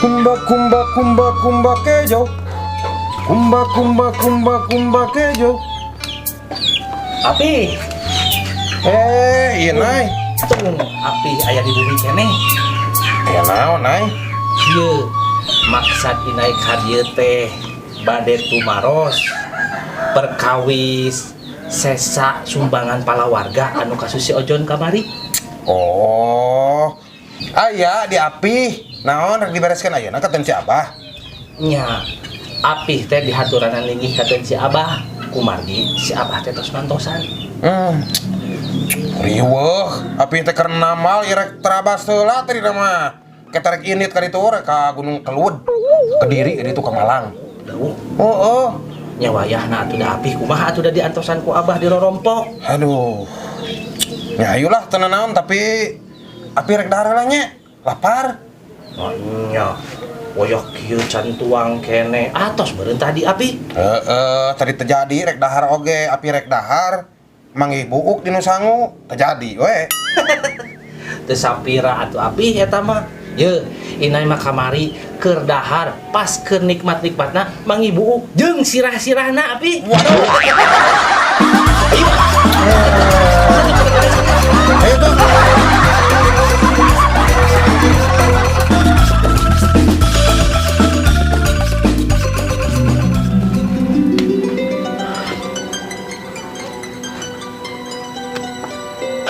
Kumba kumba kumba kumba kejo. Kumba kumba kumba kumba kejo. Api, Iya Nay. api aya di bumi keneh. Ya naon Nay? Ieu maksad inai karya teh bade tumaros perkawis sesa sumbangan pala warga anu kasus si Ojon kamari. Oh. Aya di api. Naon rek dibereskeun ayeuna ka si Abah. Nya, api teh dihaturanan linggih katen si Abah. Kumargi si Abah teh tos mantosan. Riweuh, api teh keur namal irek terabas heula tadi nama. Ketarek init ka ditu rek ka Gunung Kelud. Kediri itu ka Malang. Deuh, Oh. nya wayahna atuh da api kumaha atuh da diantosan ku Abah di rorompok. Aduh. Ya ayolah teu naon tapi api rek dahar heula nya. Lapar. Nya, woyok kieu can tuang kene atos beureun tadi api. Tadi terjadi rek dahar oge, api rek dahar. Manggih buuk dinu sangu, terjadi we. Teu sapira atuh api eta mah. Ye, inai mah kamari keur dahar pas keur nikmat-nikmatna mangi buuk jeung sirah-sirahna api. Waduh. Ayo tuh.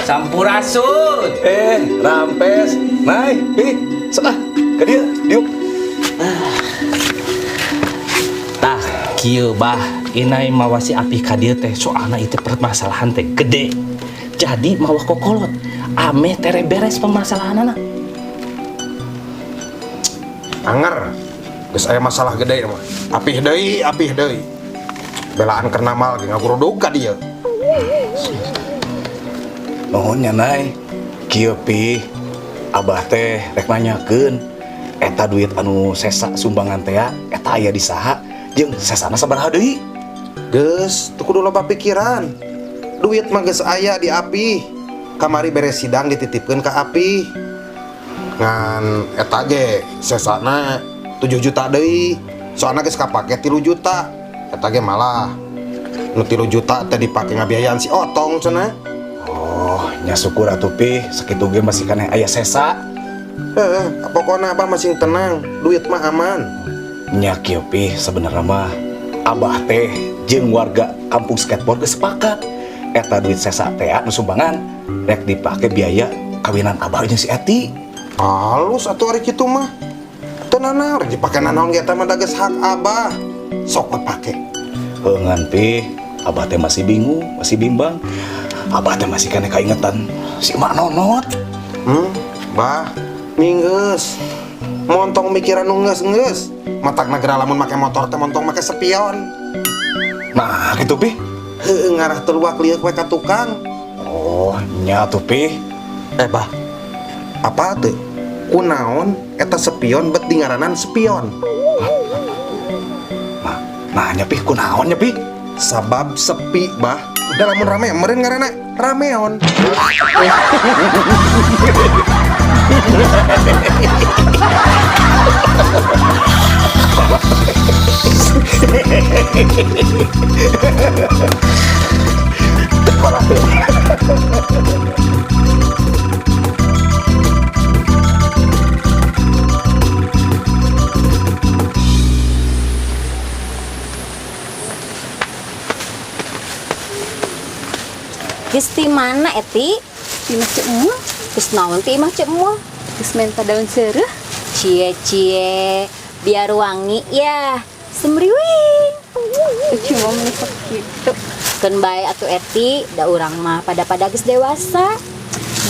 Sampurasun. Rampes, naik, salah, ke dia, diuk. Tah, kieu bah, inai mawasi api ka dieu teh soalna itu permasalahan teh gede. Jadi mawa kokolot, ame tere beres permasalahanana. Anger. Geus aya masalah gede mah. Apih deui. Belaan keur namal ge ngagurudug ka dieu. Nuhunnya naik, kieu pi, abah teh rek nanyakeun, eta duit anu sesa sumbangan teh eta aya di saha, jeung sesana sabaraha deui? Geus, teu kudu loba pikiran. Duit mah geus aya di api. Kamari beres sidang dititipkeun ka api. Ngan eta ge sesana 7 juta deui. Soalna geus kapake 3 juta. Eta ge malah nu 3 juta teh dipake ngabiayaan si Otong cenah. Oh, nya syukur atuh pi, sakitu ge masih kana aya sesa. Pokona abah masih tenang. Duit mah aman. Nya kieu pi, sabenerna mah abah teh jeung warga kampung skateboard geus sepakat. Eta duit sesa teh anu sumbangan rek dipake biaya kawinan abah jeung si Eti. Halus atuh ari kitu mah. Teu nanaon rek dipake nanaon ge eta mah da geus hak abah. Sok we pake. Heungan pi, abah teh masih bingung, masih bimbang. Abah teh masih kena kaingetan si Mak Nonot. Bah, minggeus. Montong mikiran nu geus. Matakna geura lamun make motor teh montong make sepion. Nah, gitu pi. Heueuh ngarah teluak lieur we ka tukang. Oh, nya tuh pi. Bah. Apa teu? Kunaon eta sepion bet dingaranan sepion? Nah, nya pi kunaon nya pi? Sabab sepi, bah. Udah lamun rame, meureun ngaranna rameon. Geus ti mana Eti? Di mah cek mua, Geus naon ti imah cek moal? geus menta daun seureuh. Cie biar wangi ya. Semriwing. Cuma menikah gitu. Keun bae atuh Eti, da urang mah pada geus dewasa.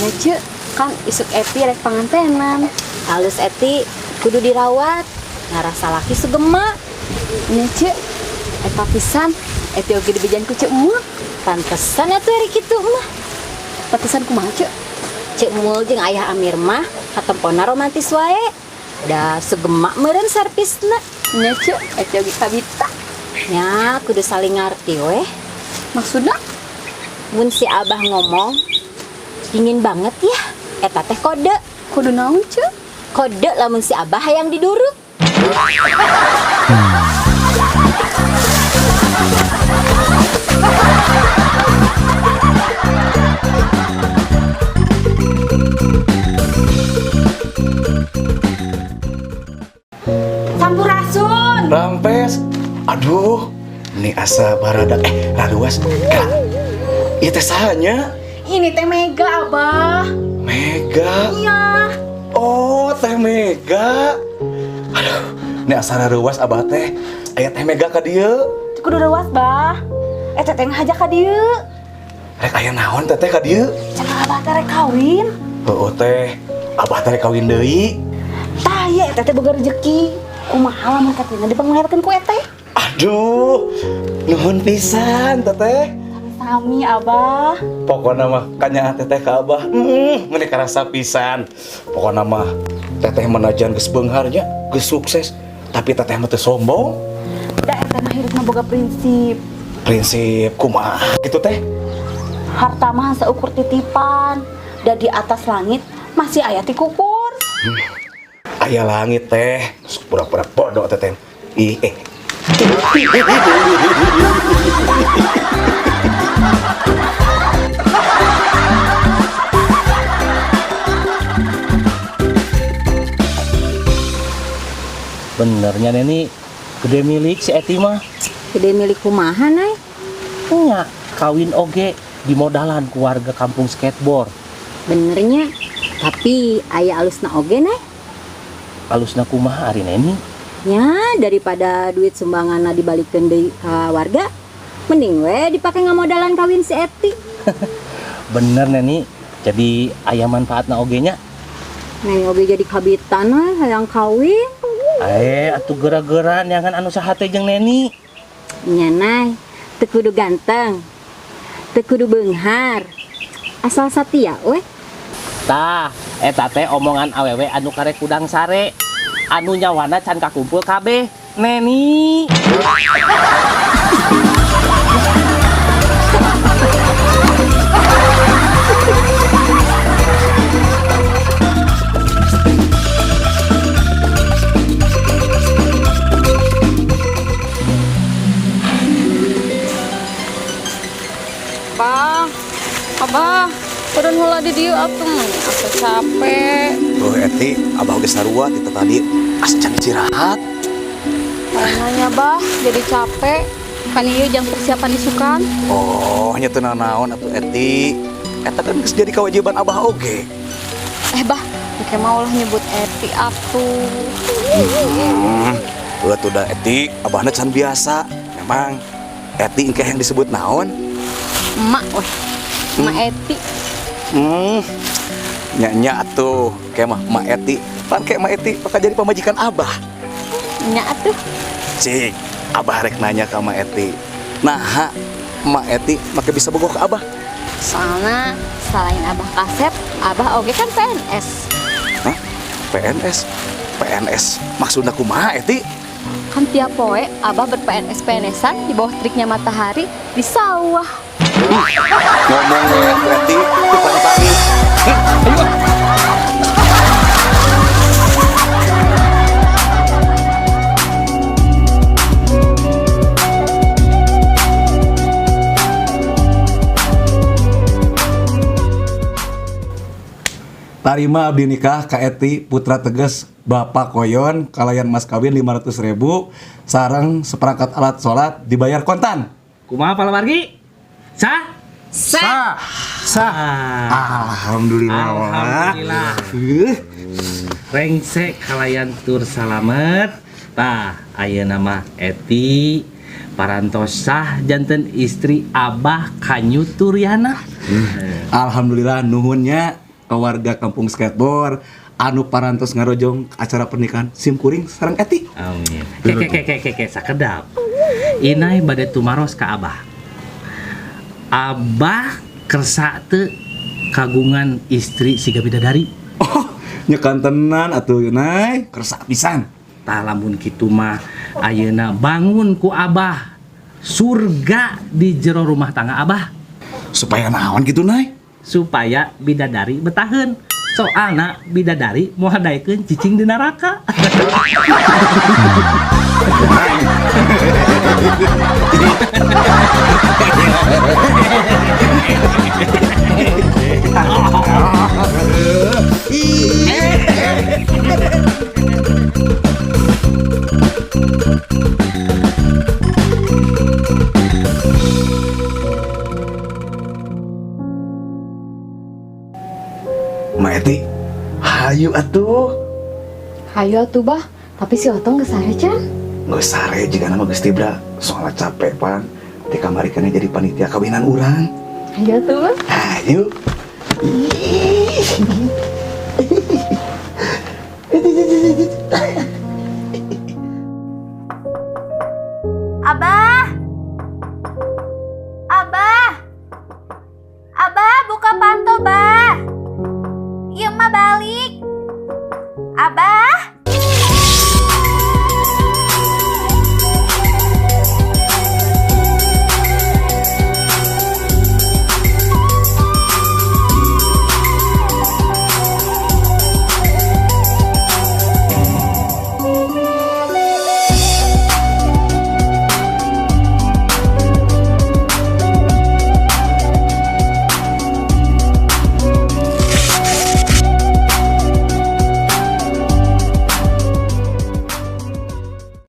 Nya cek, kan isuk Eti rek pangantenan. Halus Eti kudu dirawat. Ngarasa laki sugema. Nya cek, eta pisan Eti oge dibejan ku cek mua. Pantesan atuh ari kitu mah. Patesan kumaha cek? Cek Mul jeung Ayah Amir mah katempona romantis wae. Da sugema meureun servisna. Nya cek, Eti oge kabita. Ya, kudu saling ngarti weh. Maksudna? Mun si Abah ngomong dingin banget ya. Eta teh kode. Kudu naon cek? Kode lamun si Abah yang diduruk. Sampurasun. Rampes. Aduh, ini asa baradak. Raluas. Kak, itu teh sahanya? Ini teh Mega, Abah. Mega. Iya. Oh, teh Mega. Aduh, ini asa raluas abah teh. Aya teh Mega ka dieu. Kudu rewas, Bah. Teteh ngajak ka dieu. Rek aya naon teteh ka dieu? Cenah Abah teh rek kawin. Heuh teh, abah teh rek kawin deui. Tah ye teteh boga rezeki. Kumaha lamun katina dipanglihatakeun ku eteh? Aduh, nuhun pisan teteh. Sami Abah. Pokokna mah kanya teteh ka abah. Meuni karasa pisan. Pokokna mah teteh manajan geus beungharnya, geus sukses, tapi teteh mah teu sombong. Da eteh mah hidupna boga prinsip. Prinsip kumaha kitu teh? Harta mah seukur titipan. Da di atas langit masih aya ti kukur. Aya langit teh, pura-pura bodoh teteh. Ih. Benernya Neni, gede milik si Eti mah. Gede milik kumaha, Nay? Nya, kawin oge di modalan keluarga kampung skateboard. Benernya. Tapi aya alusna oge, Nay. Alusna kumaha ari Neni? Ya, daripada duit sumbanganna dibalikeun deui ka warga, mending we dipake ngamodalan kawin si Eti. Bener Neni, jadi aya manfaatna oge nya. Neng oge jadi kabitan we hayang kawin. Atuh gera-geran yang anu saha teh jeung Neni. Nya, Nay, teu kudu ganteng. Teu kudu beunghar. Asal satia we. Tah, eta teh omongan awewe anu karek kudang sare. Anu nyawana can kakumpul kabeh, Neni. Abah, turun heula di dieu atuh. Asa capek. Oh Eti, abah geus sarua kita tadi ascan istirahat. Kayaknya Bah, jadi capek. Kan ieu jang persiapan isukan. Oh, nya teu naon atuh Eti. Eta kan geus jadi kewajiban abah oge. Bah, engke mau lah nyebut Eti atuh. Tuh udah Eti, abahna can biasa. Memang Eti engke yang disebut naon? Emak weh. Emak Eti. Nya atuh, kayak mah Mak Eti. Pan kayak Mak Eti bakal jadi pemajikan abah. Nya atuh. Cik, abah rek nanya ke Mak Eti. Nah, Mak Eti make bisa bogoh ke abah. Soalnya selain Abah kasep, Abah oge kan PNS. Hah? PNS? PNS? Maksudnya kumaha Eti? Kan tiap poe Abah ber-PNS-PNSan di bawah triknya matahari di sawah. Ngomongnya Eti, tukang tani. Tarima abdi nikah ka Eti Putra Teges Bapak Koyon kalayan mas kawin 500.000 sareng seperangkat alat sholat dibayar kontan. Kumaha palawargi? Sah? Sah. Alhamdulillah. Alhamdulillah. Rengse kalayan tur salamet. Tah, ayeuna mah Eti parantos sah janten istri Abah Kanyu Turyana. Alhamdulillah nuhunnya ke warga kampung skateboard anu parantos ngarojong acara pernikahan simkuring sareng Eti. Amin. Ke sakedap. Inai bade tumaros ka Abah. Abah kersa teu kagungan istri siga bidadari. Oh, nyekan tenan atuh Nay, kersa pisan. Tah lamun kitu mah ayeuna bangun ku Abah surga di jero rumah tangga Abah Supaya naon gitu Nay? supaya bidadari betaheun. soalna bidadari mau hadaikeun cicing di neraka. Ma Eti, hayu atuh. Hayo atuh bah, tapi si Otong geus sare can. Nggak sare jika nama Gusti Bra, soalnya capek pan. Di kamari kan jadi panitia kawinan urang. Hayo atuh bah. Hayu. Abah. Abah. Abah buka panto, Bah. Iya mah balik. Abah.